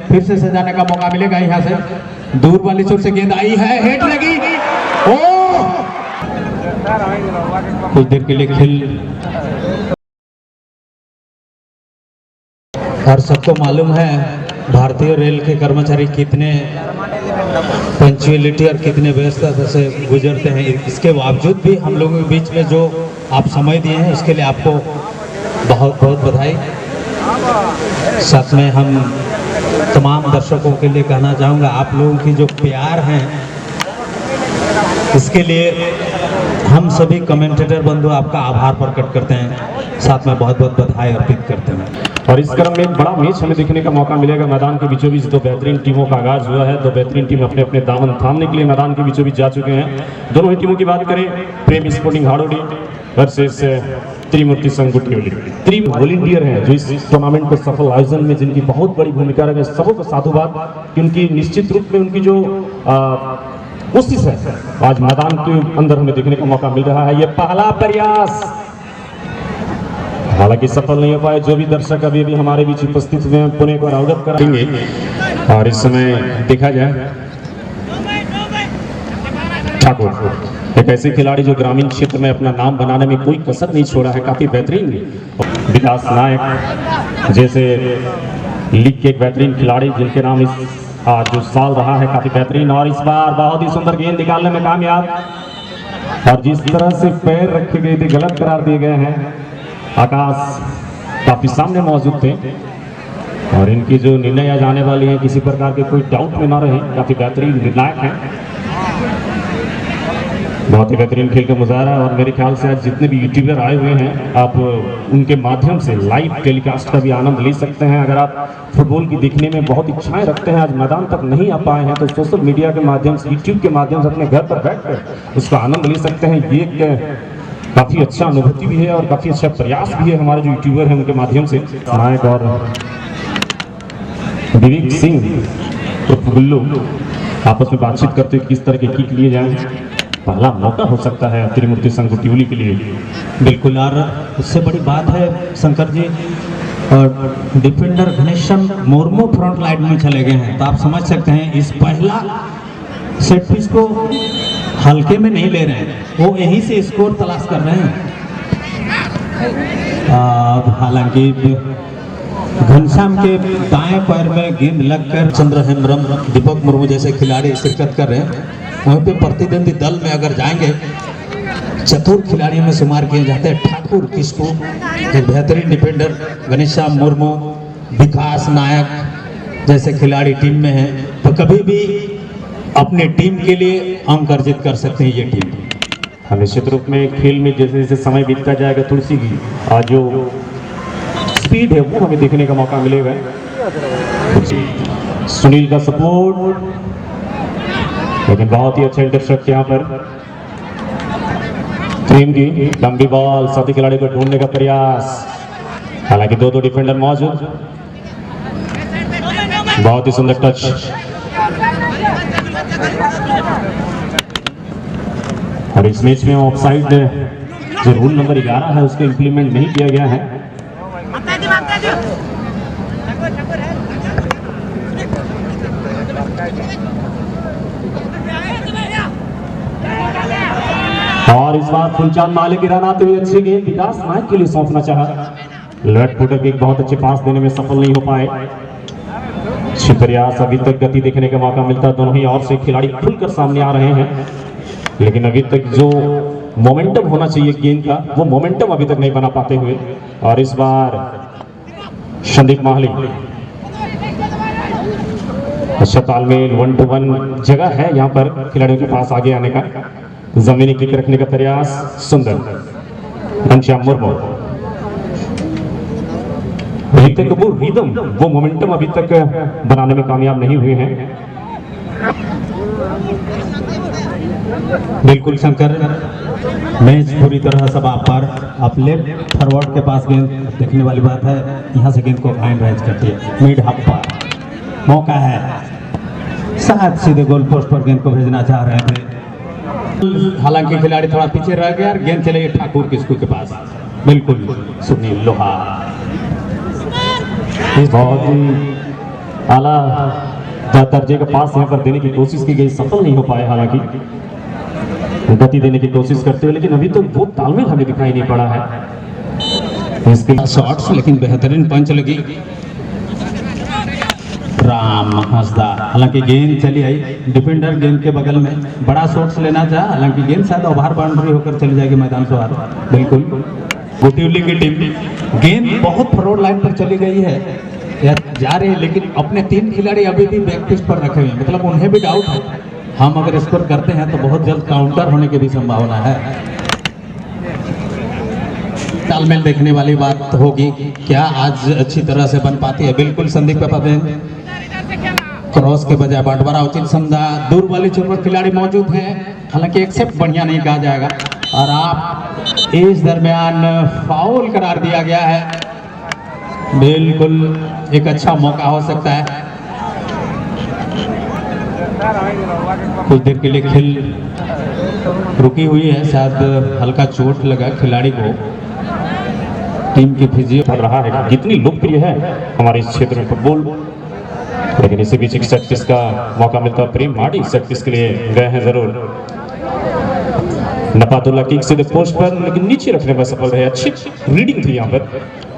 फिर से सजाने का मौका मिलेगा। यहाँ से दूर वाली चोट से गेंद आई है, हेड लगी। ओ कुछ देर के लिए खेल, और सबको मालूम है भारतीय रेल के कर्मचारी कितने पंक्चुअलिटी और कितने व्यवस्था से गुजरते हैं। इसके बावजूद भी हम लोगों के बीच में जो आप समय दिए हैं उसके लिए आपको बहुत बहुत बधाई। साथ में हम तमाम दर्शकों के लिए कहना चाहूँगा, आप लोगों की जो प्यार है इसके लिए हम सभी कमेंटेटर बंधु आपका आभार प्रकट करते हैं, साथ में बहुत बहुत बधाई अर्पित करते हैं। और इस क्रम में एक बड़ा मैच हमें देखने का मौका मिलेगा। मैदान के बीचों बीच दो बेहतरीन टीमों का आगाज हुआ है। दो बेहतरीन टीम अपने अपने दामन थामने के लिए मैदान के बीचों बीच जा चुके हैं। दोनों ही टीमों की बात करें, प्रेम स्पोर्टिंग हाड़ोडी वर्सेस त्रिमूर्ति संघ गुटियोली। त्रि वॉलंटियर हैं जो इस टूर्नामेंट को सफल आयोजन में जिनकी बहुत बड़ी भूमिका रही है। सबों को साधुवाद कि उनकी निश्चित रूप में उनकी जो कोशिश है आज मैदान के अंदर हमें देखने का मौका मिल रहा है। ये पहला प्रयास हालांकि सफल नहीं हो पाए। जो भी दर्शक अभी भी हमारे बीच उपस्थित हुए हैं पुणे को अवगत कराएंगे। और इस समय देखा जाए ठाकुर एक ऐसे खिलाड़ी जो ग्रामीण क्षेत्र में अपना नाम बनाने में कोई कसर नहीं छोड़ा है, काफी बेहतरीन। विकास नायक जैसे लीग के एक बेहतरीन खिलाड़ी जिनके नाम इस जो साल रहा है काफी बेहतरीन, और इस बार बहुत ही सुंदर गेंद निकालने में कामयाब। और जिस तरह से पैर रखे गए थे गलत करार दिए गए हैं। आकाश काफी सामने मौजूद थे और इनकी जो निर्णय जाने वाली है किसी प्रकार के कोई डाउट में ना रहे, काफी बेहतरीन निर्णायक हैं। बहुत ही बेहतरीन खेल का मुजाहरा है। और मेरे ख्याल से आज जितने भी यूट्यूबर आए हुए हैं आप उनके माध्यम से लाइव टेलीकास्ट का भी आनंद ले सकते हैं। अगर आप फुटबॉल की देखने में बहुत इच्छाएं रखते हैं, आज मैदान तक नहीं आ पाए हैं, तो सोशल मीडिया के माध्यम से यूट्यूब के माध्यम से अपने घर पर बैठकर उसका आनंद ले सकते हैं। ये एक काफी अच्छा अनुभूति भी है और काफी अच्छा प्रयास भी है हमारे जो यूट्यूबर हैं उनके माध्यम से। नायक और विवेक सिंह गुल्लू आपस में बातचीत करते हुए किस तरह के किक लिए जाएं। पहला मौका हो सकता है त्रिमूर्ति संघ गुटियोली के लिए। बिल्कुल, और उससे बड़ी बात है शंकर जी, और defender Ghanshyam Murmu front line में चले गए हैं, तो आप समझ सकते हैं इस पहला सेट पीस को हल्के में नहीं ले रहे हैं, वो यहीं से स्कोर तलाश कर रहे हैं। हालांकि घनश्याम के दाएं पैर में गेंद लगकर चंद्र हेम्ब्रम, दीपक मुर्मू जैसे खिलाड़ी शिरकत कर रहे हैं। वहीं पे प्रतिद्वंदी दल में अगर जाएंगे चतुर खिलाड़ियों में शुमार किए जाते हैं ठाकुर किसको, एक बेहतरीन डिफेंडर घनश्याम मुर्मू, विकास नायक जैसे खिलाड़ी टीम में हैं, तो कभी भी अपने टीम के लिए अंक अर्जित कर सकते हैं ये टीम। निश्चित रूप में खेल में जैसे जैसे समय बीतता जाएगा तुलसी की जो स्पीड है वो हमें देखने का मौका मिलेगा। सुनील का सपोर्ट, लेकिन बहुत ही अच्छा इंटरसेप्ट यहाँ पर। टीम की लंबी बॉल, साथी खिलाड़ी को ढूंढने का प्रयास, हालांकि दो डिफेंडर मौजूद। बहुत ही सुंदर टच, और इस मैच में ऑफसाइड जो रूल नंबर 11 है उसको इंप्लीमेंट नहीं किया गया है। और इस बार फुलचांद मालिक की रन आते हुए अच्छी गेंद विकास नायक के लिए सौंपना चाहा, लेफ्ट फुटर के एक बहुत अच्छे पास देने में सफल नहीं हो पाए। अच्छी प्रयास, अभी तक गति देखने का मौका मिलता, दोनों ही ओर से खिलाड़ी खुलकर सामने आ रहे हैं, लेकिन अभी तक जो मोमेंटम होना चाहिए गेंद का वो मोमेंटम अभी तक नहीं बना पाते हुए। और इस बार संदीप माहली, अच्छा तालमेल, 1 टू 1 जगह है यहाँ पर खिलाड़ियों के पास आगे आने का, जमीनी किक रखने का प्रयास, सुंदर घनश्याम मुर्मू। अभी तक वो रिदम, वो मोमेंटम अभी तक बनाने में कामयाब नहीं हुए हैं। बिल्कुल शंकर, मैच पूरी तरह सब आप पर, आप लेफ्ट फॉरवर्ड के पास गेंद देखने वाली बात है, यहाँ से गेंद को फाइन राइज करती है, मिड हाफ पर मौका है, शायद सीधे गोल पोस्ट पर गेंद को भेजना चाह रहे थे, हालांकि खिलाड़ी थोड़ा पीछे रह गया और गेंद चले गई ठाकुर किसको के पास। बिल्कुल सुनील लोहा, बहुत ही आला दर्जे का पास यहाँ पर देने की कोशिश की गई, सफल नहीं हो पाए हालांकि गति देने की कोशिश करते हुए, लेकिन अभी तो वो तालमेल हमें दिखाई नहीं पड़ा है इसके शॉट्स, लेकिन बेहतरीन पंच लगी राम हंसदा। हालांकि गेंद चली आई, डिफेंडर गेंद के बगल में बड़ा शॉट्स लेना चाहा, हालांकि गेंद शायद ओवर बाउंड्री होकर चली जाएगी मैदान से बाहर। बिल्कुल गोटिवली की टीम गेंद बहुत फॉरवर्ड लाइन पर चली गई है या जा रही है, लेकिन अपने 3 खिलाड़ी अभी भी बैक पिच पर रखे हुए हैं, मतलब उन्हें भी डाउट है हम अगर स्कोर करते हैं तो बहुत जल्द काउंटर होने की भी संभावना है। तालमेल देखने वाली बात होगी, क्या आज अच्छी तरह से बन पाती है। बिल्कुल संदीप पदेन क्रॉस के बजाय बंटवारा उचित समझा, दूर वाली छोर पर खिलाड़ी मौजूद हैं, हालांकि एक्सेप्ट बढ़िया नहीं कहा जाएगा और आप इस दरमियान फाउल करार दिया गया है। बिल्कुल एक अच्छा मौका हो सकता है, कुछ देर के लिए खेल रुकी हुई है, शायद हल्का चोट लगा खिलाड़ी को। टीम के फिजियो चल रहा है, कितनी लोकप्रिय है हमारे इस क्षेत्र में फुटबॉल, लेकिन इसी बीच एक सेट पीस का मौका मिलता है। प्रेम मार्डी सेट पीस के लिए गए हैं जरूर, नफातुल्ला किक सीधे पोस्ट पर, लेकिन नीचे रखने में सफल रहे। अच्छी रीडिंग थी यहाँ पर,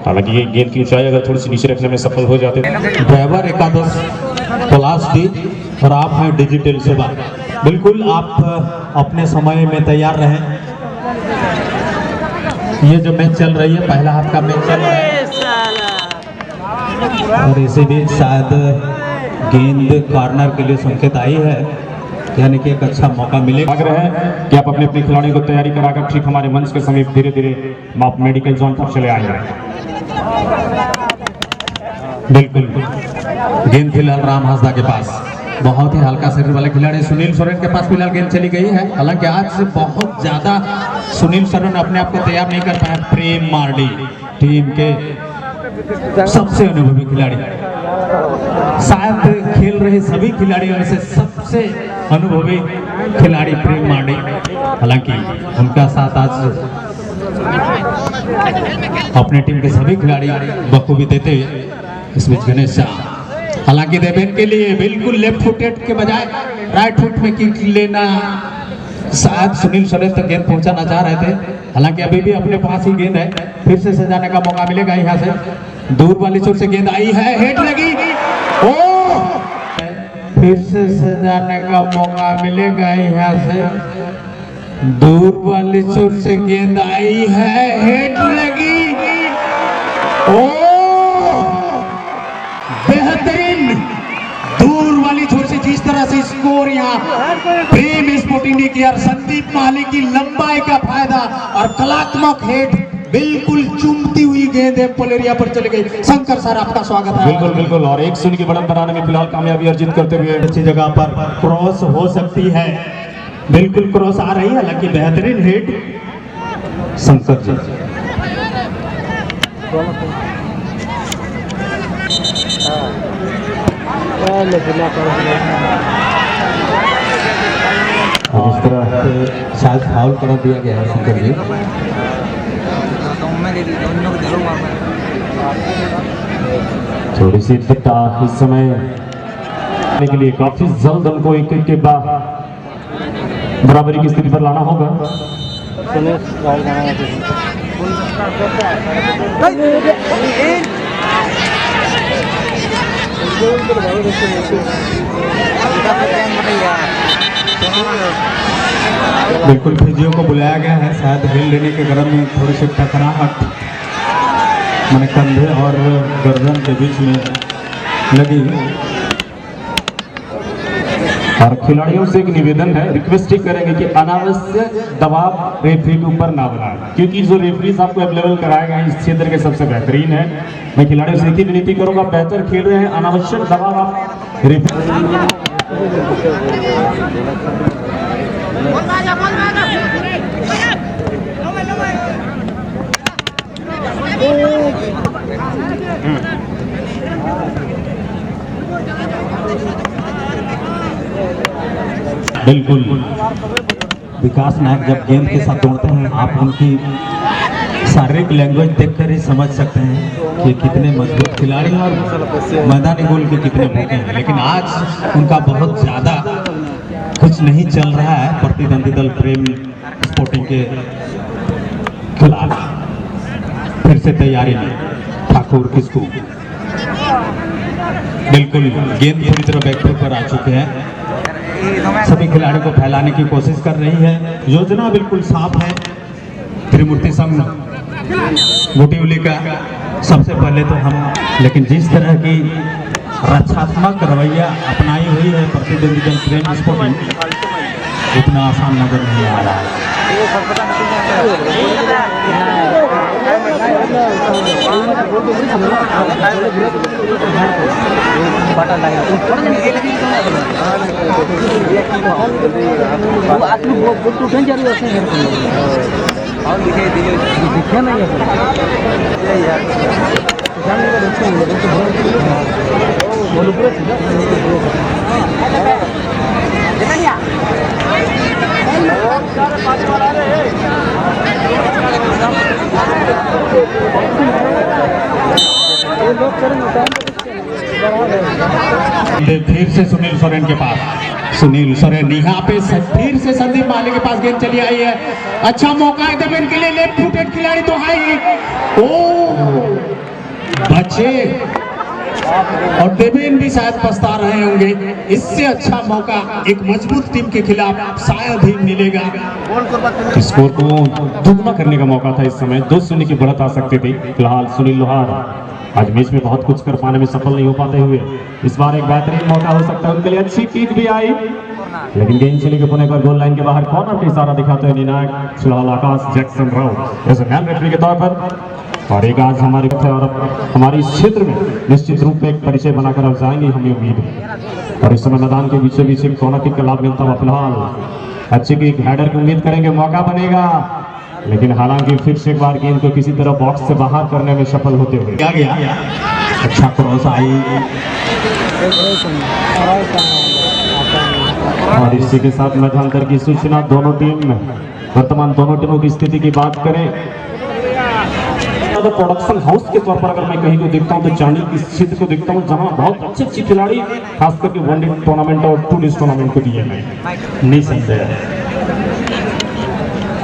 हालांकि ये गेंद की ऊंचाई अगर थोड़ी सी नीचे रखने में सफल हो जाते। ड्राइवर एकादश तलाश दी और आप हैं डिजिटल सेवा। बिल्कुल आप अपने समय में तैयार रहें। ये जो मैच चल रही है, पहला हाफ का मैच चल रहा है और इसी बीच शायद गेंद कॉर्नर के लिए संकेत आई है, यानी कि एक अच्छा मौका मिलेगा। आग्रह है कि आप अपने अपने खिलाड़ियों को तैयारी कराकर ठीक हमारे मंच के समीप धीरे धीरे आप मेडिकल जोन पर चले आएंगे। बिल्कुल गेंद फिलहाल राम हंसदा के पास, बहुत ही हल्का शरीर वाले खिलाड़ी सुनील सोरेन के पास फिलहाल गेंद चली गई है, हालांकि आज से बहुत ज्यादा सुनील सोरेन अपने आप को तैयार नहीं कर पाया। प्रेम मार्डी टीम के सबसे अनुभवी खिलाड़ी, शायद खेल रहे सभी खिलाड़ियों में से सबसे अनुभवी खिलाड़ी प्रेम मार्डी, हालांकि उनका साथ आज अपने टीम के सभी खिलाड़ी बखूबी देते हुए। इस बीच गणेश शाह, हालांकि देवेन के लिए बिल्कुल लेफ्ट फुटेड के बजाय राइट फुट में किक लेना, शायद सुनील सोरेन तक गेंद पहुंचाना चाह रहे थे, हालांकि अभी भी अपने पास ही गेंद है। फिर से सजाने का मौका मिलेगा, यहाँ से दूर वाली चोट से गेंद आई है, हेड लगी, ओ फिर से सजाने का मौका मिलेगा, यहाँ से दूर वाली चोट से गेंद आई है, हेड लगी, ओ बेहतरीन दूर वाली छोर से जिस तरह से स्कोर यहाँ प्रेम स्पोर्टिंग ने किया, संदीप माली की लंबाई का फायदा और कलात्मक हेड, बिल्कुल चुमती हुई गेंद है पलेरिया पर चली गई। शंकर सर आपका स्वागत है। बिल्कुल बिल्कुल, और 1 शून्य की बढ़त बनाने में फिलहाल कामयाबी अर्जित करते हुए अच्छी जगह पर क्रॉस हो सकती है, बिल्कुल क्रॉस आ रही है, हालांकि बेहतरीन हेड शंकर जी। इस तरह से शायद फाउल करा दिया गया है शंकर जी। थोड़ी सी दिक्कत इस समय के लिए काफी जल्द हमको एक के बाद बराबरी की स्थिति पर लाना होगा। बिल्कुल फिजियो को बुलाया गया है, शायद हिल लेने के क्रम में थोड़ी सी टकराहट मैंने कंधे और गर्दन के बीच में लगी। और खिलाड़ियों से एक निवेदन है, रिक्वेस्ट ही करेंगे कि अनावश्यक दबाव रेफरी के ऊपर ना बनाएं, क्योंकि जो रेफरीज आपको अवेलेबल कराएगा इस क्षेत्र के सबसे बेहतरीन है। मैं खिलाड़ियों से एक ही विनती करूंगा, बेहतर खेल रहे हैं, अनावश्यक दबाव आप रेफरी बिल्कुल विकास नायक जब गेंद के साथ दौड़ते हैं, आप उनकी शारीरिक लैंग्वेज देखकर ही समझ सकते हैं कि कितने मजबूत खिलाड़ी हैं और मैदानी गोल के कितने भूखे हैं। लेकिन आज उनका बहुत ज़्यादा कुछ नहीं चल रहा है। प्रतिद्वंदी दल प्रेम स्पोर्टिंग के खिलाफ फिर से तैयारी में ठाकुर किसको बिल्कुल गेंद पूरी तरह बैकफुट पर आ चुके हैं। सभी खिलाड़ियों को फैलाने की कोशिश कर रही है। योजना बिल्कुल साफ है। त्रिमूर्ति संघ गोटिवली का सबसे पहले तो हम, लेकिन जिस तरह की रक्षात्मक रवैया अपनाई हुई है प्रतिद्वंदी दल प्रेम स्पोर्टिंग, उतना आसान नजर नहीं आ रहा है। फिर से सुनील सोरेन के पास, सुनील सोरेन यहाँ पे फिर से संदीप माली के पास गेंद चली आई है। अच्छा मौका है देवेन के लिए, लेफ्ट फुटेड खिलाड़ी तो है ही। ओ बचे, और देवेन भी शायद पछता रहे होंगे। इससे अच्छा मौका एक मजबूत टीम के खिलाफ शायद ही मिलेगा। स्कोर को दुगना करने का मौका था। इस समय 2-0 की बढ़त आ सकती थी। फिलहाल सुनील लोहार आज मैच में बहुत कुछ कर पाने में सफल नहीं हो पाते हुए इस बार एक बेहतरीन मौका हो सकता है उनके लिए। अच्छी किक भी आई, लेकिन गेंद चली के पुणे पर गोल लाइन के बाहर कॉर्नर का इशारा दिखाते हुए निर्णायक फिलहाल Akash Jackson Rao as main referee के तौर पर। और एक आज हमारे और हमारे इस क्षेत्र में निश्चित रूप में एक परिचय बनाकर अब जाएंगे, हमें उम्मीद है। और इस समय मैदान के बीचों बीच एक कॉर्नर किक का लाभ मिलता हुआ फिलहाल अच्छी किक हेडर की उम्मीद करेंगे, मौका बनेगा। लेकिन हालांकि फिर से एक बार गेंद को किसी तरह बॉक्स से बाहर करने में सफल होते हुए गया। अच्छा क्रॉस आई, और इसी के साथ मैदान अंदर की सूचना दोनों टीम में वर्तमान दोनों टीमों की स्थिति की बात करें तो प्रोडक्शन हाउस के तौर पर अगर मैं कहीं को देखता हूं तो चांडिल की क्षेत्र को देखता हूं जहां बहुत अच्छे अच्छे खिलाड़ी खास करके वनडे टूर्नामेंट और 2 डेज टूर्नामेंट को दिए गए। निसंदेह।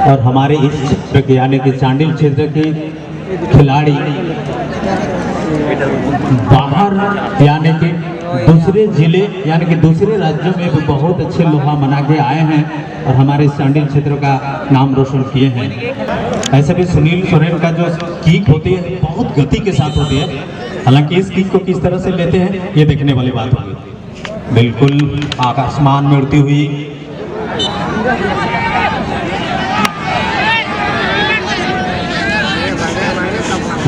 और हमारे इस क्षेत्र के यानी कि चांडिल क्षेत्र के खिलाड़ी बाहर यानी कि दूसरे जिले यानी कि दूसरे राज्यों में भी बहुत अच्छे लोहा मना के आए हैं और हमारे चांडिल क्षेत्र का नाम रोशन किए हैं। ऐसे भी सुनील सोरेन का जो किक होती है बहुत गति के साथ होती है। हालांकि इस किक को किस तरह से लेते हैं ये देखने वाली बात होगी। बिल्कुल आकाशमान में उड़ती हुई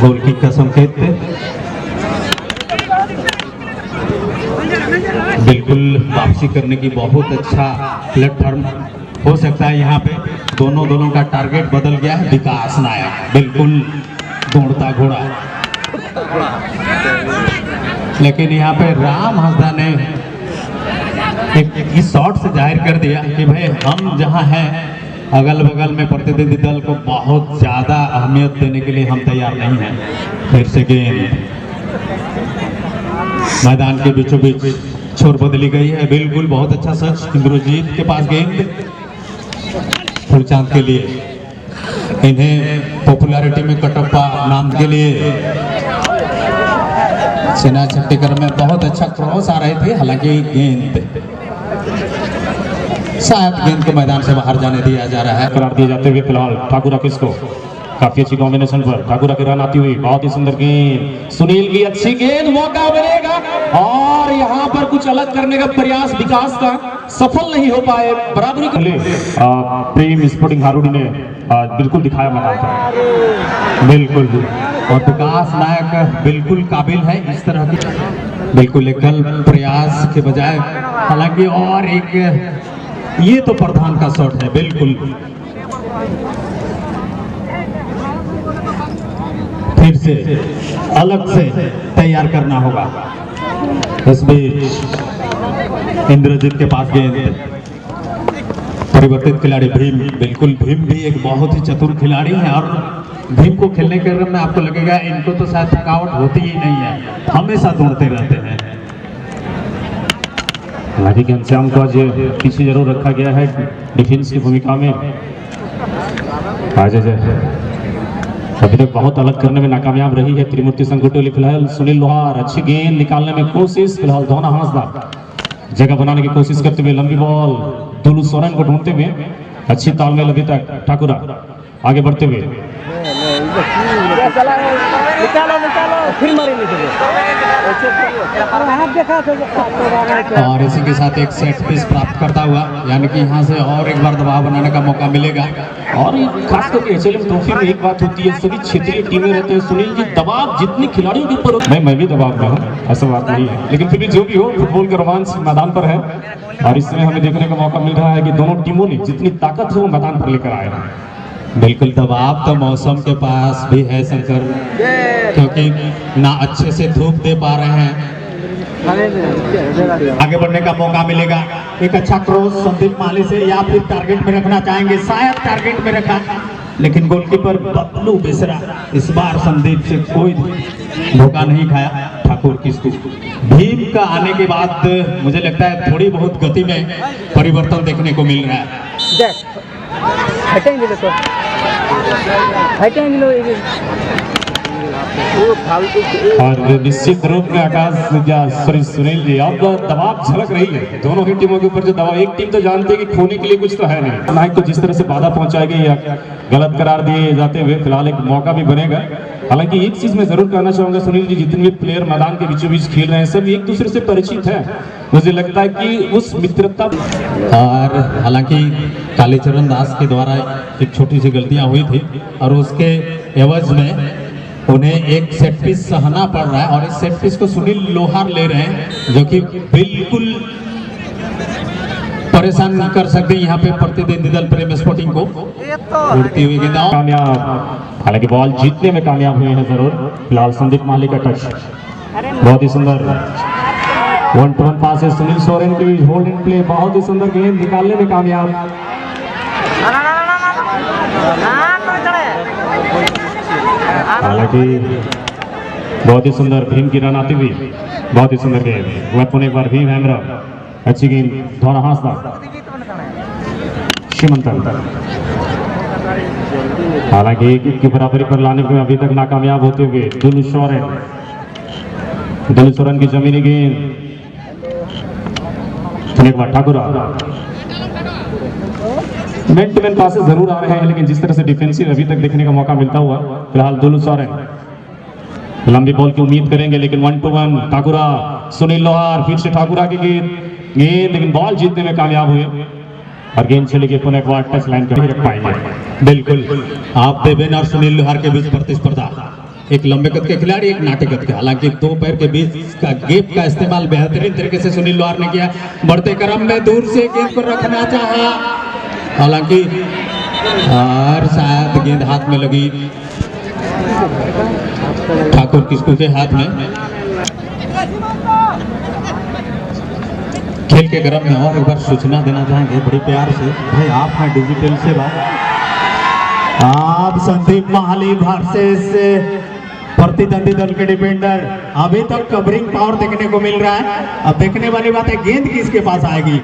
गोल किक का संकेत बिल्कुल वापसी करने की बहुत अच्छा प्लेटफॉर्म हो सकता है। यहाँ पे दोनों का टारगेट बदल गया है। विकास नायक बिल्कुल दौड़ता घोड़ा, लेकिन यहाँ पे राम हंसदा ने इस शॉट से जाहिर कर दिया कि भाई हम जहाँ हैं अगल बगल में प्रतिद्वंदी दल को बहुत ज़्यादा अहमियत देने के लिए हम तैयार नहीं हैं। फिर से गेंद मैदान के बीचों बीच छोर बदली गई है। बिल्कुल बहुत अच्छा सच इंद्रजीत के पास गेंद फुलचांद के लिए, इन्हें पॉपुलैरिटी में कटप्पा नाम के लिए सेना छत्तीसगढ़ में बहुत अच्छा क्रॉस आ रहे थे। हालांकि गेंद शायद गेंद को मैदान से बाहर जाने दिया जा रहा है। करार दिए जाते हुए फिलहाल ठाकुर किस को काफी अच्छी कॉम्बिनेशन पर ठाकुर की रन आती हुई बहुत ही सुंदर गेंद, सुनील की अच्छी गेंद, मौका मिलेगा और यहाँ पर कुछ अलग करने का प्रयास विकास का सफल नहीं हो पाए। बराबरी प्रेम स्पोर्टिंग हारूडी ने बिल्कुल दिखाया मैदान पर बिल्कुल, और विकास नायक बिल्कुल काबिल है इस तरह की बिल्कुल एकल प्रयास के बजाय। हालांकि और एक ये तो प्रधान का शॉट है बिल्कुल। फिर से अलग से तैयार करना होगा। इस बीच इंद्रजीत के पास गेंद, परिवर्तित खिलाड़ी भीम, बिल्कुल भीम भी एक बहुत ही चतुर खिलाड़ी है और भीम को खेलने के क्रम में आपको लगेगा इनको तो शायद थकावट होती ही नहीं है, हमेशा दौड़ते रहते हैं। हालांकि घनश्याम को आज पीछे जरूर रखा गया है डिफेंस की भूमिका में। आज अभी तक बहुत अलग करने में नाकामयाब रही है त्रिमूर्ति संगुटोली। फिलहाल सुनील लोहार अच्छी गेंद निकालने में कोशिश, फिलहाल दोना हांसदा जगह बनाने की कोशिश करते हुए लंबी बॉल दुलू सोरेन को ढूंढते हुए अच्छी तालमेल अभी तक ठाकुरा आगे बढ़ते हुए और इसी के साथ एक सेट पीस प्राप्त करता हुआ, यानी कि यहाँ से और एक बार दबाव बनाने का मौका मिलेगा। और खास करके एचएलएम ट्रॉफी में एक बात होती है, सभी क्षेत्रीय टीमें रहते हैं सुनील जी, दबाव जितने खिलाड़ियों के ऊपर मैं भी दबाव में हूँ, ऐसा बात नहीं है, लेकिन फिर भी जो भी हो फुटबॉल का रोमांच मैदान पर है। और इसमें हमें देखने का मौका मिल रहा है कि दोनों टीमों ने जितनी ताकत है वो मैदान पर लेकर आए हैं। बिल्कुल दबाव तो मौसम के पास भी है शंकर, क्योंकि ना अच्छे से धूप दे पा रहे हैं। आगे बढ़ने का मौका मिलेगा, एक अच्छा क्रॉस संदीप माली से, या फिर टारगेट में रखना चाहेंगे, शायद टारगेट में रखा, लेकिन गोलकीपर बबलू बेसरा इस बार संदीप से कोई धोखा नहीं खाया। ठाकुर किसको भीम का आने के बाद मुझे लगता है थोड़ी बहुत गति में परिवर्तन देखने को मिल रहा है। और निश्चित रूप में आकाश सुनील जी अब दबाव झलक रही है दोनों ही टीमों के ऊपर। जो दबाव, एक टीम तो जानती है कि खोने के लिए कुछ तो है नहीं, नाइक को जिस तरह से बाधा पहुंचाई गई या गलत करार दिए जाते हुए फिलहाल एक मौका भी बनेगा। हालांकि एक चीज मैं जरूर कहना चाहूंगा सुनील जी, जितने भी प्लेयर मैदान के बीचों बीच खेल रहे हैं सब एक दूसरे से परिचित हैं। मुझे लगता है कि उस मित्रता, और हालांकि कालीचरण दास के द्वारा एक छोटी सी गलतियां हुई थी और उसके एवज में उन्हें एक सेट पीस सहना पड़ रहा है, और इस सेट पीस को सुनील लोहार ले रहे हैं, जो कि बिल्कुल परेशान नहीं कर सकते यहाँ पे प्रतिद्वंदी दल प्रेम स्पोर्टिंग को। उड़ती हुई गेंद कामयाब, हालांकि बॉल जीतने में कामयाब हुए हैं जरूर। फिलहाल संदीप माली का टच बहुत ही सुंदर 1-1 पास है सुनील सोरेन की, होल्ड इन प्ले, बहुत ही सुंदर गेंद निकालने में कामयाब। हालांकि बहुत ही सुंदर भीम की रन आती हुई, बहुत ही सुंदर गेंद, वह एक बार भीम हैमरा, अच्छी गेंद दोनों हांसदा शिमंतन। हालांकि एक की बराबरी पर लाने में अभी तक नाकामयाब होते हुए दुलू सोरेन की जमीनी गेंद, एक बार ठाकुरा। मैन टू मैन पासेस जरूर आ रहे हैं, लेकिन जिस तरह से डिफेंसिव अभी तक देखने का मौका मिलता हुआ, फिलहाल दुलू सोरेन लंबी बॉल की उम्मीद करेंगे, लेकिन 1-1 ठाकुरा सुनील लोहार, फिर से ठाकुरा की गेंद, लेकिन बॉल जीतने में कामयाब हुए और गेंद चले गए पुनः एक बार टच लाइन पर रख पाएंगे। बिल्कुल आप देवेन और सुनील लोहार के बीच प्रतिस्पर्धा, एक लंबे कद के खिलाड़ी, एक नाटे कद के, हालांकि दो पैर के बीच का गैप का इस्तेमाल बेहतरीन तरीके से सुनील लोहार ने किया। बढ़ते क्रम में दूर से गेंद को रखना चाहा, हालांकि और शायद गेंद हाथ में लगी ठाकुर किसकू के हाथ में। खेल के क्रम में और एक बार सूचना देना चाहेंगे बड़ी प्यार से, भाई आप हैं डिजिटल से बात, आप संदीप माली वर्सेस प्रतिद्वंदी दल के डिफेंडर, अभी तक कवरिंग पावर देखने को मिल रहा है। अब देखने वाली बात है गेंद किसके पास आएगी।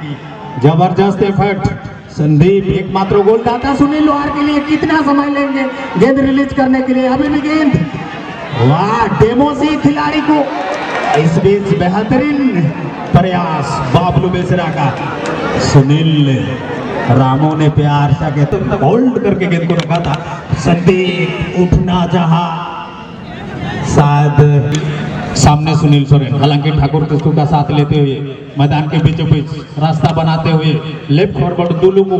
जबरदस्त एफर्ट संदीप, एकमात्र गोलदाता सुनील लोहार के लिए कितना समय लेंगे गेंद रिलीज करने के लिए। अभी भी गेंद, वाह डेमोसी खिलाड़ी को, इस बीच बेहतरीन प्रयास बाबलू बेसरा का, सुनील रामो ने प्यार सा कहते होल्ड करके गेंद को रखा था। संदीप उठना चाहा, शायद सामने सुनील सोरेन, हालांकि ठाकुर किसकू का साथ लेते हुए मैदान के बीचों बीच रास्ता बनाते हुए लेफ्ट फॉरवर्ड दुलू को,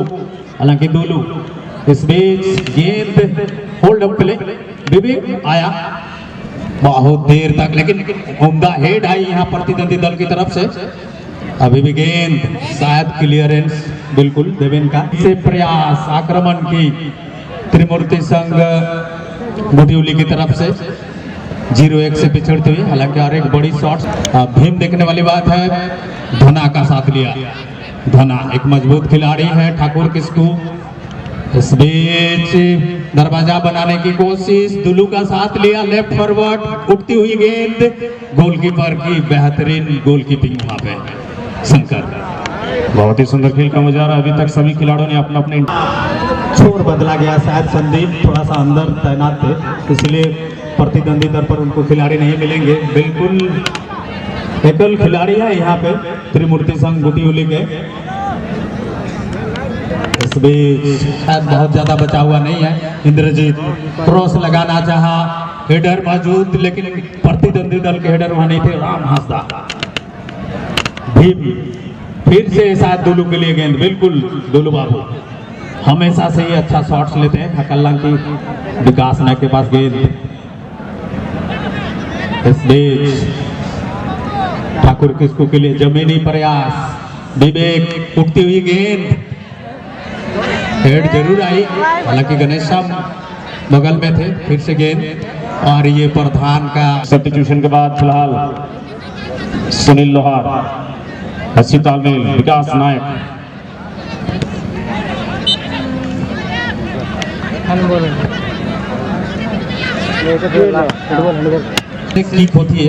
हालांकि दुलू इस बीच गेंद होल्ड अप प्ले, विवेक आया बहुत देर तक, लेकिन उम्दा हेड आई यहाँ प्रतिद्वंदी दल की तरफ से। अभी भी गेंद, शायद क्लियरेंस बिल्कुल देवेन का से प्रयास आक्रमण की त्रिमूर्ति संघ बुधिउली की तरफ से 0-1 से पिछड़ते हुए, हालांकि और एक बड़ी शॉट भीम देखने वाली बात है, धना का साथ लिया। धना एक मजबूत खिलाड़ी है, ठाकुर किसकू इस बीच दरवाजा बनाने की कोशिश, दुलू का साथ लिया, लेफ्ट फॉरवर्ड, उठती हुई गेंद, गोलकीपर की बेहतरीन गोलकीपिंग वहां पे शंकर। बहुत ही सुंदर खेल का मुजाहरा। अभी तक सभी खिलाड़ियों ने अपना अपने छोर बदला गया, शायद संदीप थोड़ा सा अंदर तैनात थे, इसलिए प्रतिद्वंदी दर पर उनको खिलाड़ी नहीं मिलेंगे। बिल्कुल एकल खिलाड़ी है यहाँ पे त्रिमूर्ति संघ गुटियोली के। इस बीच शायद बहुत ज्यादा बचा हुआ नहीं है। इंद्रजीत क्रॉस लगाना चाहा, हेडर मौजूद, लेकिन प्रतिद्वंदी दल के हेडर वहां नहीं थे। राम हंसदा भीम फिर से शायद दुलू के लिए गेंद। बिल्कुल दुलू बाबू हमेशा से ही अच्छा शॉट्स लेते हैं। हकल्ला की विकास नायक के पास गेंद। इस बीच ठाकुर किसको के लिए जमीनी प्रयास, विवेक उठती हुई गेंद, हेड जरूर आई, हालांकि गणेश साहब बगल में थे। फिर से गेंद और ये प्रधान का सब्स्टिट्यूशन के बाद फिलहाल सुनील लोहार, अच्छी तालमेल, विकास नायक। ठीक होती है,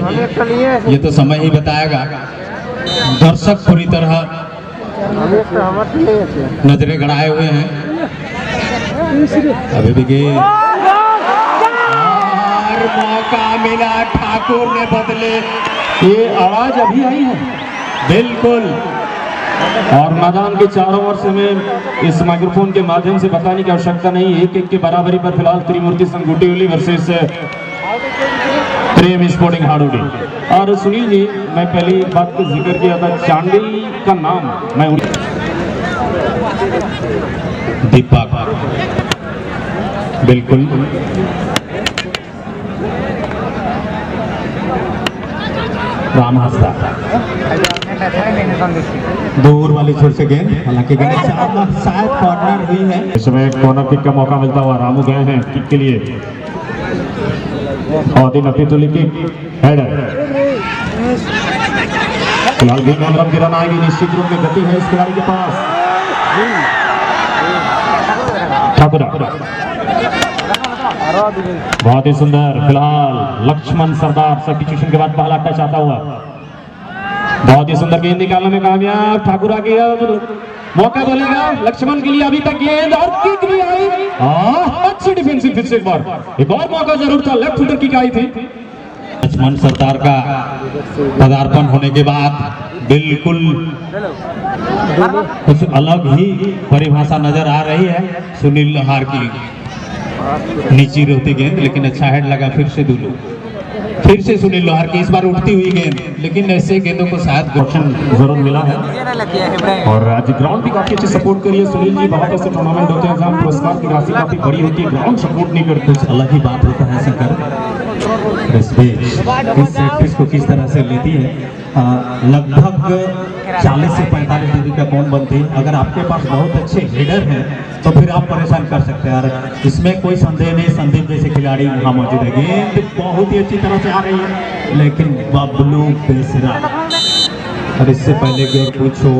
ये तो समय ही बताएगा। दर्शक पूरी तरह नजरें गड़ाए हुए हैं। अभी भी गेंद और मौका मिला, ठाकुर ने बदले। ये आवाज अभी आई है बिल्कुल। और मैदान के चारों ओर से हमें इस माइक्रोफोन के माध्यम से बताने की आवश्यकता नहीं है। 1-1 की बराबरी पर फिलहाल त्रिमूर्ति संघ गुटियोली वर्सेस प्रेम स्पोर्टिंग हाड़ोडी। और सुनील जी, मैं पहली बात का जिक्र किया था, चांडी का नाम मैं दीपक बिल्कुल राम हंसदा दूर वाली छोर से गेंद, हालांकि गणेश साहब शायद कॉर्नर ही है। इस समय कॉर्नर किक का मौका मिलता हुआ रामू गए हैं किक के लिए। बहुत ही नफीतुली किक, हेडर। फिलहाल गेंद अंदर की रन आएगी, निश्चित रूप में गति है इस खिलाड़ी के पास। ठाकुर बहुत ही सुंदर, फिलहाल लक्ष्मण सरदार सब्स्टिट्यूशन के बाद पहला टच आता हुआ। बहुत ही सुंदर गेंद निकालने में कामयाब ठाकुर की। मौका बोलेगा लक्ष्मण के लिए, अभी तक गेंद और किक भी आई। अच्छी डिफेंसिव फिर से एक और मौका जरूर था, लेफ्ट फुटर किक आई थी। लक्ष्मण सरदार का पदार्पण होने के बाद बिल्कुल कुछ अलग ही परिभाषा नजर आ रही है सुनील लोहार की। नीची रहती गेंद, लेकिन अच्छा हेड लगा। फिर से दुलू, फिर से सुनील लोहार की, इस बार उठती हुई गेंद, लेकिन ऐसे गेंदों को शायद ऑप्शन जरूर मिला है। और आज ग्राउंड भी काफी अच्छी सपोर्ट करी है सुनील जी। बहुत ऐसे टूर्नामेंट होते हैं जहाँ पुरस्कार की राशि काफी बड़ी होती है, ग्राउंड सपोर्ट नहीं करते। कुछ अलग ही बात होता है शंकर। इस सेट पिच को किस तरह से लेती है, लगभग 40 से 45 डिग्री का कोण बनती है। अगर आपके पास बहुत अच्छे हेडर हैं तो फिर आप परेशान कर सकते हैं, और इसमें कोई संदेह नहीं। संदीप जैसे खिलाड़ी वहाँ मौजूद है। गेंद बहुत ही अच्छी तरह से आ रही है, लेकिन बबलू बेसरा। और इससे पहले की ओर पूछो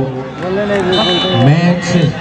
मैच